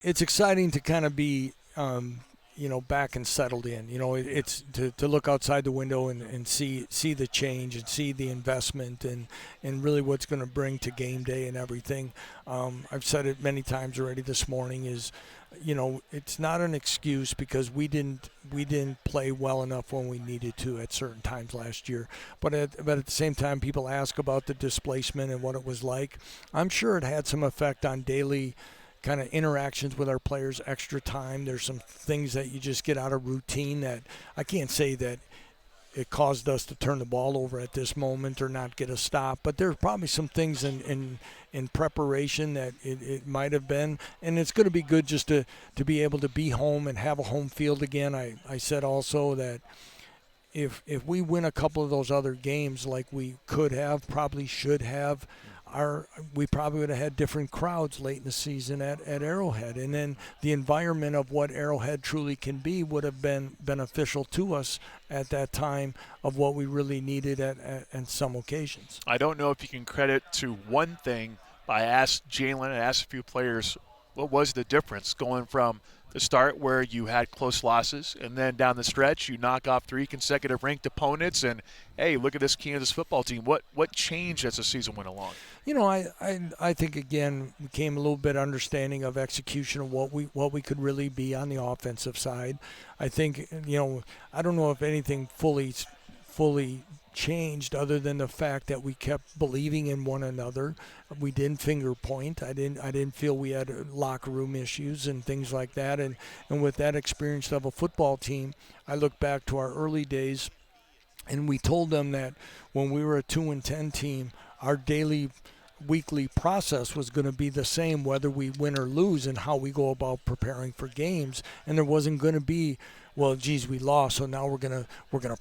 it's exciting to kind of be, back and settled in. It's to look outside the window and see the change and see the investment and really what's going to bring to game day and everything. I've said it many times already this morning is, it's not an excuse because we didn't play well enough when we needed to at certain times last year. But at the same time, people ask about the displacement and what it was like. I'm sure it had some effect on daily kind of interactions with our players, extra time. There's some things that you just get out of routine that I can't say that it caused us to turn the ball over at this moment or not get a stop. But there's probably some things in preparation that it might have been. And it's going to be good just to be able to be home and have a home field again. I said also that if we win a couple of those other games like we could have, probably should have, we probably would have had different crowds late in the season at Arrowhead. And then the environment of what Arrowhead truly can be would have been beneficial to us at that time of what we really needed at some occasions. I don't know if you can credit to one thing, but I asked Jalen, I asked a few players, what was the difference going from the start where you had close losses and then down the stretch you knock off 3 consecutive ranked opponents and, hey, look at this Kansas football team. What changed as the season went along? I think, again, we came a little bit understanding of execution of what we could really be on the offensive side. I think, I don't know if anything fully changed other than the fact that we kept believing in one another. We didn't finger point. I didn't feel we had locker room issues and things like that. And with that experienced of a football team, I look back to our early days, and we told them that when we were a 2-10 team, our weekly process was going to be the same whether we win or lose and how we go about preparing for games. And there wasn't going to be, well, geez, we lost, so now we're gonna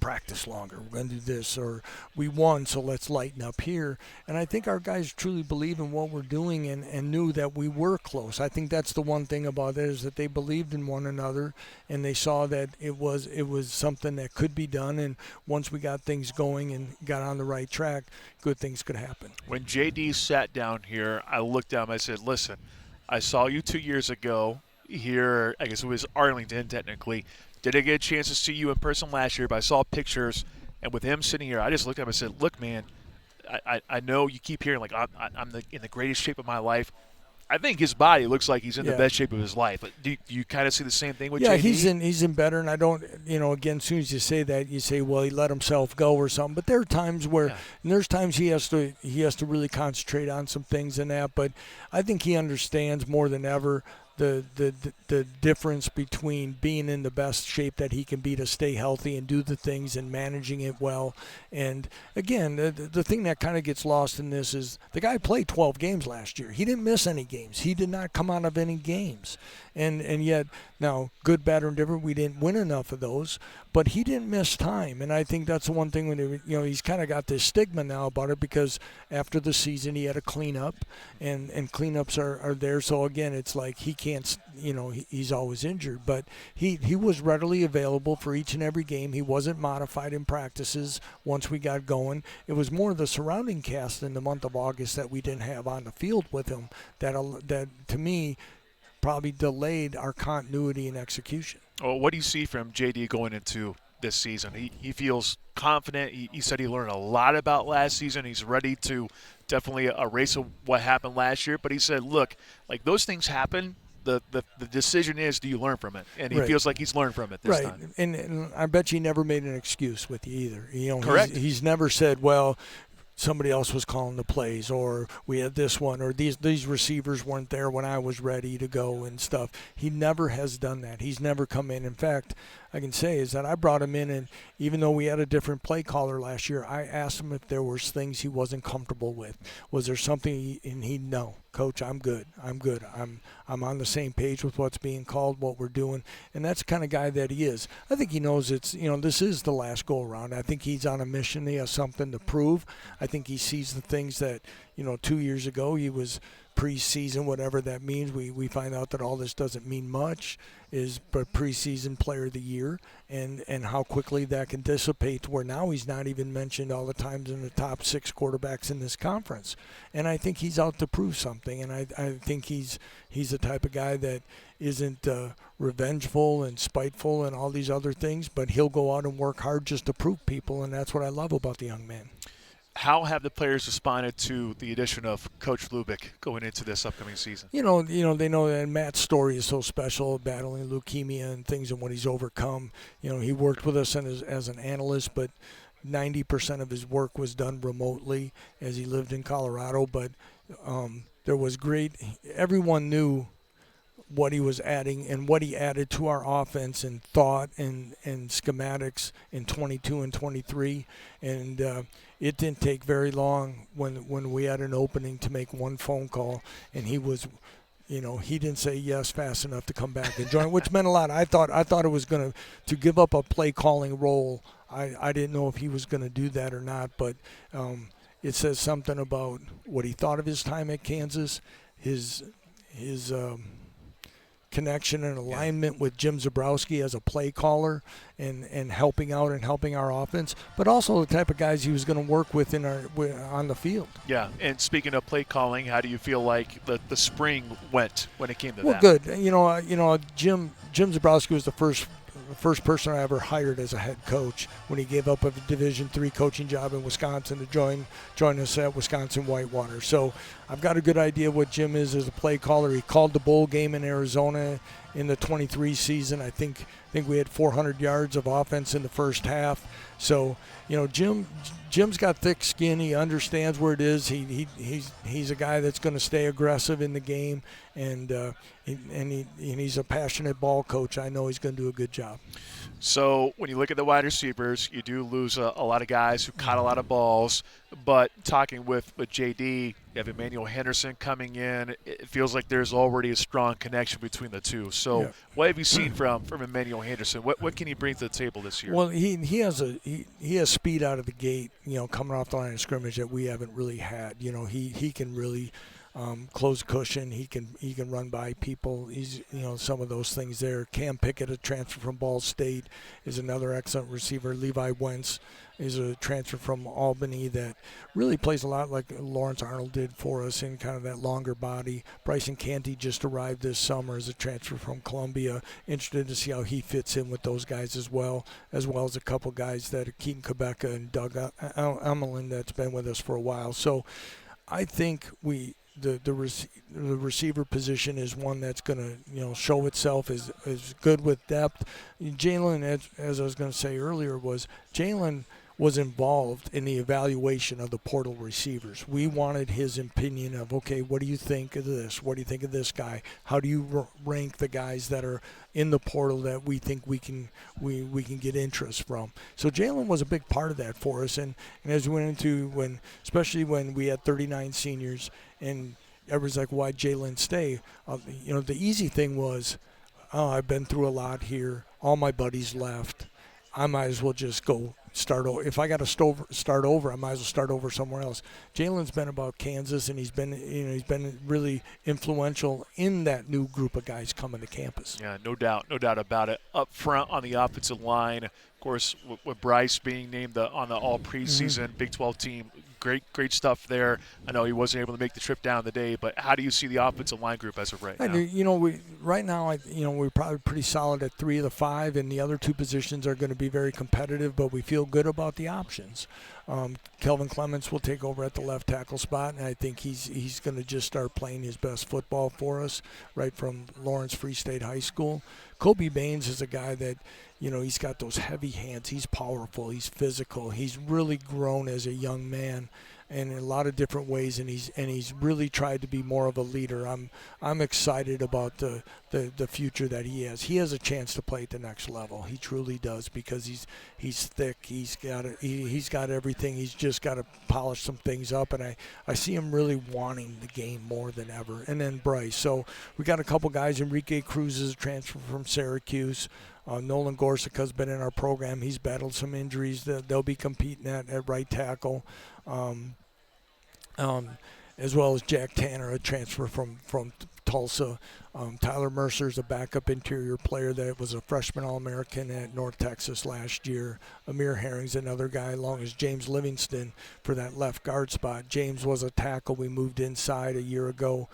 practice longer. We're gonna do this, or we won, so let's lighten up here. And I think our guys truly believe in what we're doing and knew that we were close. I think that's the one thing about it is that they believed in one another and they saw that it was something that could be done. And once we got things going and got on the right track, good things could happen. When JD sat down here, I looked at him. I said, "Listen, I saw you 2 years ago here. I guess it was Arlington, technically." Didn't get a chance to see you in person last year, but I saw pictures, and with him sitting here, I just looked at him and said, "Look, man, I know you keep hearing, like, I'm in the greatest shape of my life." I think his body looks like he's in the best shape of his life. But do you kind of see the same thing with JD? Yeah, he's in better, and I don't, again, as soon as you say that, you say, well, he let himself go or something. But there are times where, and there's times he has to really concentrate on some things and that. But I think he understands more than ever the difference between being in the best shape that he can be to stay healthy and do the things and managing it well. And again, the thing that kind of gets lost in this is the guy played 12 games last year. He didn't miss any games. He did not come out of any games. And yet, now, good, bad, or indifferent, we didn't win enough of those, but he didn't miss time. And I think that's the one thing when he's kind of got this stigma now about it because after the season he had a cleanup, and cleanups are there. So again, it's like he can't, he's always injured, but he was readily available for each and every game. He wasn't modified in practices once we got going. It was more the surrounding cast in the month of August that we didn't have on the field with him that to me probably delayed our continuity and execution. Well, what do you see from JD going into this season? He feels confident. He said he learned a lot about last season. He's ready to definitely erase what happened last year. But he said, look, like those things happen. The decision is, do you learn from it? And he feels like he's learned from it this time. And I bet you never made an excuse with you either. Correct. He's never said, well, somebody else was calling the plays, or we had this one, or these receivers weren't there when I was ready to go and stuff. He never has done that. He's never come in. In fact, I can say is that I brought him in, and even though we had a different play caller last year, I asked him if there was things he wasn't comfortable with. Was there something? And he'd no. Coach, I'm good. I'm on the same page with what's being called, what we're doing, and that's the kind of guy that he is. I think he knows it's this is the last go around. I think he's on a mission. He has something to prove. I think he sees the things that 2 years ago he was preseason, whatever that means. We find out that all this doesn't mean much, is but preseason player of the year, and how quickly that can dissipate to where now he's not even mentioned all the times in the top 6 quarterbacks in this conference. And I think he's out to prove something, and I think he's the type of guy that isn't revengeful and spiteful and all these other things, but he'll go out and work hard just to prove people, and that's what I love about the young man. How have the players responded to the addition of Coach Lubick going into this upcoming season? They know that Matt's story is so special, battling leukemia and things and what he's overcome. He worked with us as an analyst, but 90% of his work was done remotely as he lived in Colorado. But there was everyone knew what he was adding and what he added to our offense and thought and schematics in 22 and 23. And it didn't take very long when we had an opening to make one phone call, and he was, he didn't say yes fast enough to come back and join, which meant a lot. I thought it was going to give up a play calling role. I didn't know if he was going to do that or not, but it says something about what he thought of his time at Kansas, his connection and alignment with Jim Zabrowski as a play caller and helping out and helping our offense, but also the type of guys he was going to work with on the field. Yeah, and speaking of play calling, how do you feel like the spring went when it came to that? Well, good. Jim Zabrowski was the first person I ever hired as a head coach when he gave up a Division III coaching job in Wisconsin to join us at Wisconsin Whitewater. So I've got a good idea of what Jim is as a play caller. He called the bowl game in Arizona in the 23 season. I think we had 400 yards of offense in the first half. So Jim's got thick skin. He understands where it is. He's a guy that's going to stay aggressive in the game, and he's a passionate ball coach. I know he's going to do a good job. So when you look at the wide receivers, you do lose a lot of guys who caught a lot of balls. But talking with JD, you have Emmanuel Henderson coming in. It feels like there's already a strong connection between the two. So what have you seen from Emmanuel Henderson? What can he bring to the table this year? Well, he has speed out of the gate, coming off the line of scrimmage that we haven't really had. He can really close cushion. He can run by people. He's some of those things there. Cam Pickett, a transfer from Ball State, is another excellent receiver. Levi Wentz is a transfer from Albany that really plays a lot like Lawrence Arnold did for us in kind of that longer body. Bryson Canty just arrived this summer as a transfer from Columbia. Interested to see how he fits in with those guys as well as a couple guys that are Keaton Quebeca and Doug Emelin that's been with us for a while. So I think the receiver position is one that's going to show itself as good with depth. Jalen, as I was going to say earlier, Jalen was involved in the evaluation of the portal receivers. We wanted his opinion of, okay, what do you think of this? What do you think of this guy? How do you rank the guys that are in the portal that we think we can get interest from? So Jalen was a big part of that for us, and as we went into especially when we had 39 seniors, and everybody's like, why'd Jalen stay? The easy thing was, I've been through a lot here. All my buddies left. I might as well just go start over. If I got to start over, I might as well start over somewhere else. Jalen's been about Kansas, and he's been really influential in that new group of guys coming to campus. Yeah, no doubt about it. Up front on the offensive line, of course, with Bryce being named on the all preseason Big 12 team. Great stuff there. I know he wasn't able to make the trip down today, but how do you see the offensive line group as of right now? We're probably pretty solid at 3 of the 5, and the other 2 positions are going to be very competitive, but we feel good about the options. Kelvin Clements will take over at the left tackle spot, and I think he's going to just start playing his best football for us right from Lawrence Free State High School. Kobe Baines is a guy that, he's got those heavy hands. He's powerful. He's physical. He's really grown as a young man in a lot of different ways, and he's really tried to be more of a leader. I'm excited about the future that he has. He has a chance to play at the next level. He truly does, because he's thick. He's got everything. He's just got to polish some things up, and I see him really wanting the game more than ever. And then Bryce. So we got a couple guys. Enrique Cruz is a transfer from Syracuse. Nolan Gorsica's been in our program. He's battled some injuries. They'll be competing at right tackle. And as well as Jack Tanner, a transfer from Tulsa. Tyler Mercer's a backup interior player that was a freshman All-American at North Texas last year. Amir Herring's another guy, along as James Livingston for that left guard spot. James was a tackle. We moved inside a year ago.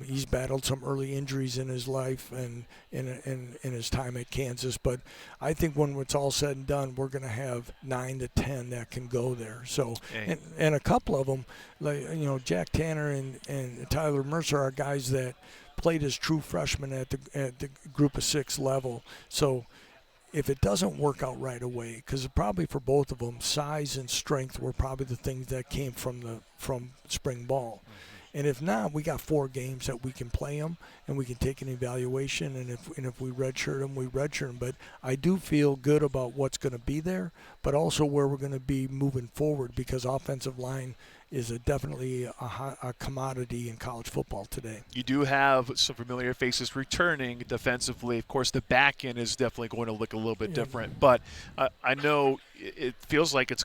He's battled some early injuries in his life and in his time at Kansas. But I think when it's all said and done, we're going to have 9 to 10 that can go there. So, and a couple of them, like Jack Tanner and Tyler Mercer are guys that played as true freshmen at the group of 6 level. So if it doesn't work out right away, because probably for both of them, size and strength were probably the things that came from spring ball. And if not, we got 4 games that we can play them, and we can take an evaluation. And if we redshirt them, we redshirt them. But I do feel good about what's going to be there, but also where we're going to be moving forward, because offensive line is definitely a commodity in college football today. You do have some familiar faces returning defensively. Of course, the back end is definitely going to look a little bit different. But I know it feels like it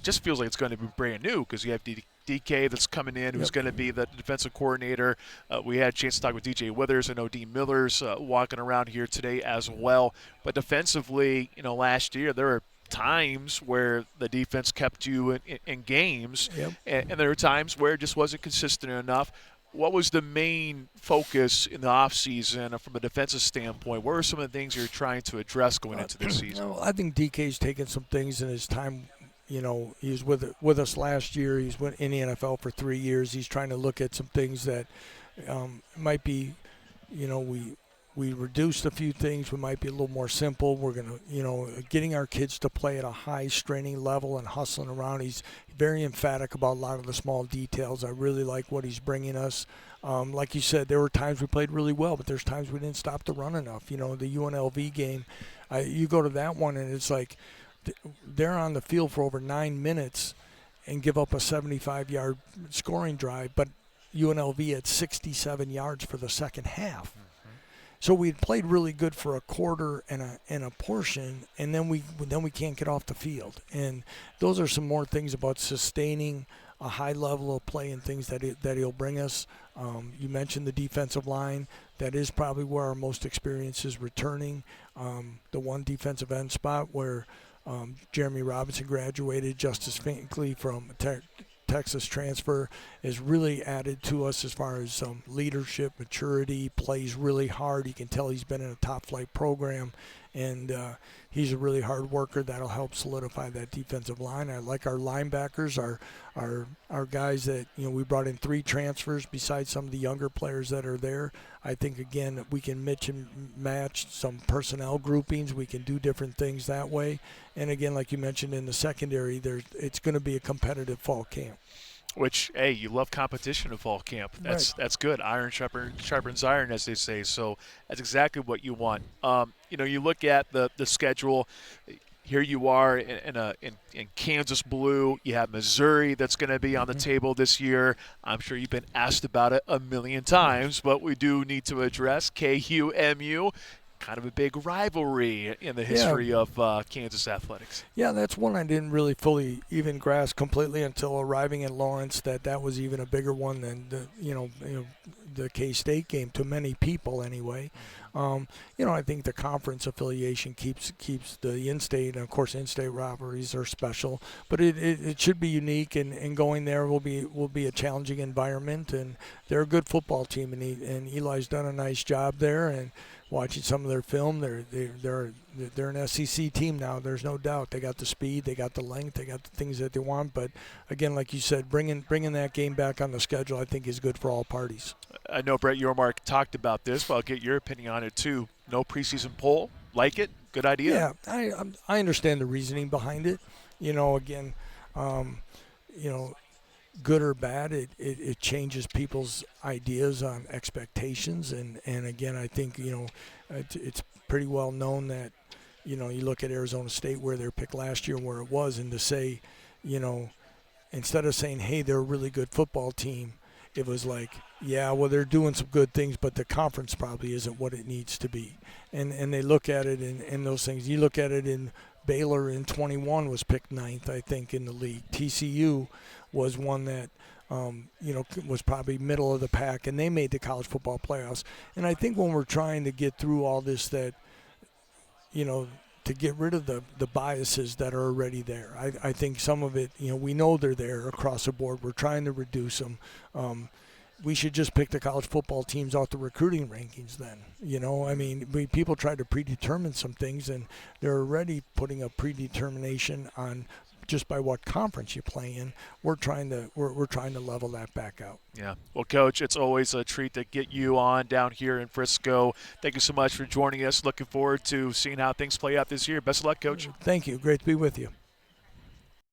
just feels like it's going to be brand new, because you have DK that's coming in, who's going to be the defensive coordinator. We had a chance to talk with DJ Withers. I know Dean Miller's walking around here today as well. But defensively, last year there were times where the defense kept you in games, and there were times where it just wasn't consistent enough. What was the main focus in the offseason from a defensive standpoint? What were some of the things you're trying to address going into this season? I think DK's taken some things in his time. He was with us last year. He's went in the NFL for 3 years. He's trying to look at some things that might be, we reduced a few things. We might be a little more simple. We're going to, getting our kids to play at a high straining level and hustling around. He's very emphatic about a lot of the small details. I really like what he's bringing us. Like you said, there were times we played really well, but there's times we didn't stop the run enough. The UNLV game, you go to that one and it's like they're on the field for over 9 minutes and give up a 75-yard scoring drive, but UNLV had 67 yards for the second half. So we had played really good for a quarter and a portion, and then we can't get off the field. And those are some more things about sustaining a high level of play and things that he'll bring us. You mentioned the defensive line. That is probably where our most experience is returning. The one defensive end spot where Jeremy Robinson graduated, Justice Finkley from Texas transfer, is really added to us as far as leadership, maturity, plays really hard. You can tell he's been in a top flight program, and he's a really hard worker. That'll help solidify that defensive line. I like our linebackers, our guys that, we brought in 3 transfers besides some of the younger players that are there. I think, again, we can mix and match some personnel groupings. We can do different things that way. And, again, like you mentioned in the secondary, it's going to be a competitive fall camp. Which, hey, you love competition in fall camp. That's good. Iron sharpens iron, as they say. So that's exactly what you want. You look at the schedule. Here you are in Kansas blue. You have Missouri that's going to be on the table this year. I'm sure you've been asked about it a million times, but we do need to address KU-MU. Kind of a big rivalry in the history of Kansas athletics. Yeah, that's one I didn't really fully even grasp completely until arriving in Lawrence, that was even a bigger one than the K-State game, to many people anyway. I think the conference affiliation keeps the in-state, and of course in-state rivalries are special, but it should be unique, and going there will be a challenging environment, and they're a good football team, and Eli's done a nice job there, and watching some of their film, they're an SEC team now. There's no doubt. They got the speed, they got the length, they got the things that they want. But again, like you said, bringing that game back on the schedule, I think, is good for all parties. I know Brett Yormark talked about this, but I'll get your opinion on it too. No preseason poll, like it, good idea. Yeah, I understand the reasoning behind it. Again, good or bad, it changes people's ideas on expectations, and again, I think it's pretty well known that you look at Arizona State, where they were picked last year and where it was, and to say, instead of saying, hey, they're a really good football team, it was like, yeah, well, they're doing some good things, but the conference probably isn't what it needs to be, and they look at it in those things. You look at it in Baylor in 21 was picked 9th, I think, in the league. TCU was one that was probably middle of the pack, and they made the college football playoffs. And I think when we're trying to get through all this, that to get rid of the biases that are already there. I think some of it, we know they're there across the board. We're trying to reduce them. We should just pick the college football teams off the recruiting rankings then. People try to predetermine some things, and they're already putting a predetermination on just by what conference you play in. We're trying to level that back out. Yeah. Well, Coach, it's always a treat to get you on down here in Frisco. Thank you so much for joining us. Looking forward to seeing how things play out this year. Best of luck, Coach. Thank you. Great to be with you.